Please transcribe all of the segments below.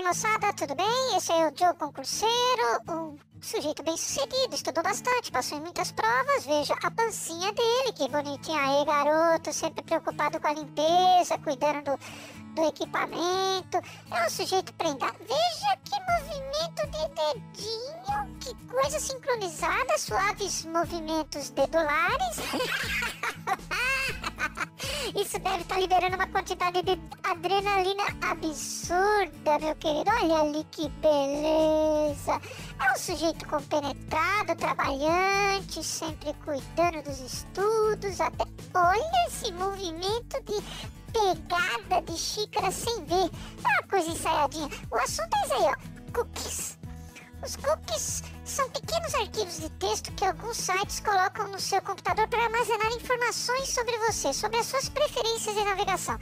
aí, moçada, tudo bem? Esse é o Joe Concurseiro, um sujeito bem sucedido, estudou bastante, passou em muitas provas, veja a pancinha dele, que bonitinho aí, garoto, sempre preocupado com a limpeza, cuidando do equipamento, é um sujeito prendado, veja que movimento de dedinho, que coisa sincronizada, suaves movimentos dedulares. Isso deve estar liberando uma quantidade de adrenalina absurda, meu querido. Olha ali que beleza. É um sujeito compenetrado, trabalhante, sempre cuidando dos estudos. Até olha esse movimento de pegada de xícara sem ver. É uma coisa ensaiadinha. O assunto é esse aí, ó. Cookies. Os cookies são pequenos arquivos de texto que alguns sites colocam no seu computador para armazenar informações sobre você, sobre as suas preferências de navegação.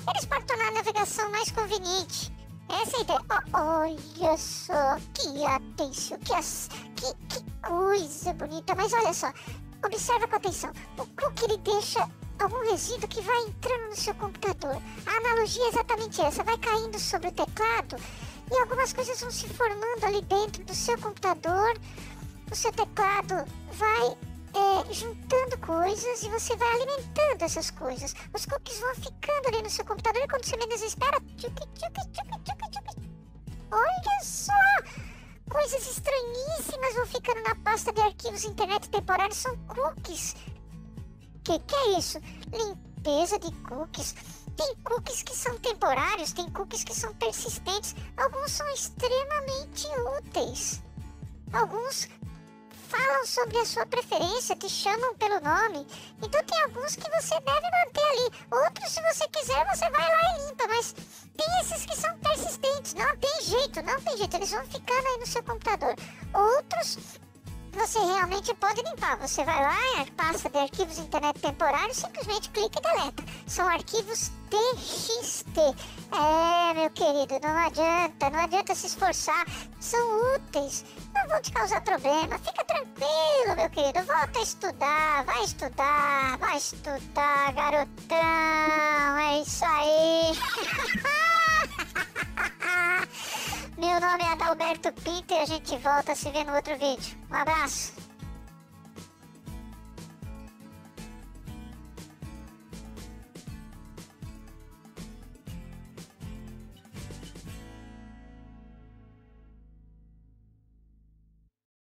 Eles podem tornar a navegação mais conveniente. Essa é a ideia. Oh, olha só, que atenção, que coisa bonita. Mas olha só, observa com atenção. O cookie ele deixa algum resíduo que vai entrando no seu computador. A analogia é exatamente essa, vai caindo sobre o teclado. E algumas coisas vão se formando ali dentro do seu computador. O seu teclado vai juntando coisas e você vai alimentando essas coisas. Os cookies vão ficando ali no seu computador e quando você menos espera... Olha só! Coisas estranhíssimas vão ficando na pasta de arquivos internet temporários. São cookies. Que é isso? Limpeza de cookies. Tem cookies que são temporários, tem cookies que são persistentes, alguns são extremamente úteis. Alguns falam sobre a sua preferência, te chamam pelo nome. Então tem alguns que você deve manter ali. Outros, se você quiser, você vai lá e limpa. Mas tem esses que são persistentes, não tem jeito. Eles vão ficando aí no seu computador. Outros... você realmente pode limpar. Você vai lá, pasta de arquivos internet temporários, simplesmente clica e deleta. São arquivos TXT. É, meu querido, não adianta se esforçar. São úteis, não vão te causar problema. Fica tranquilo, meu querido. Volta a estudar, vai estudar, garotão. É isso aí. Meu nome é Adalberto Pinto e a gente volta a se ver no outro vídeo. Um abraço.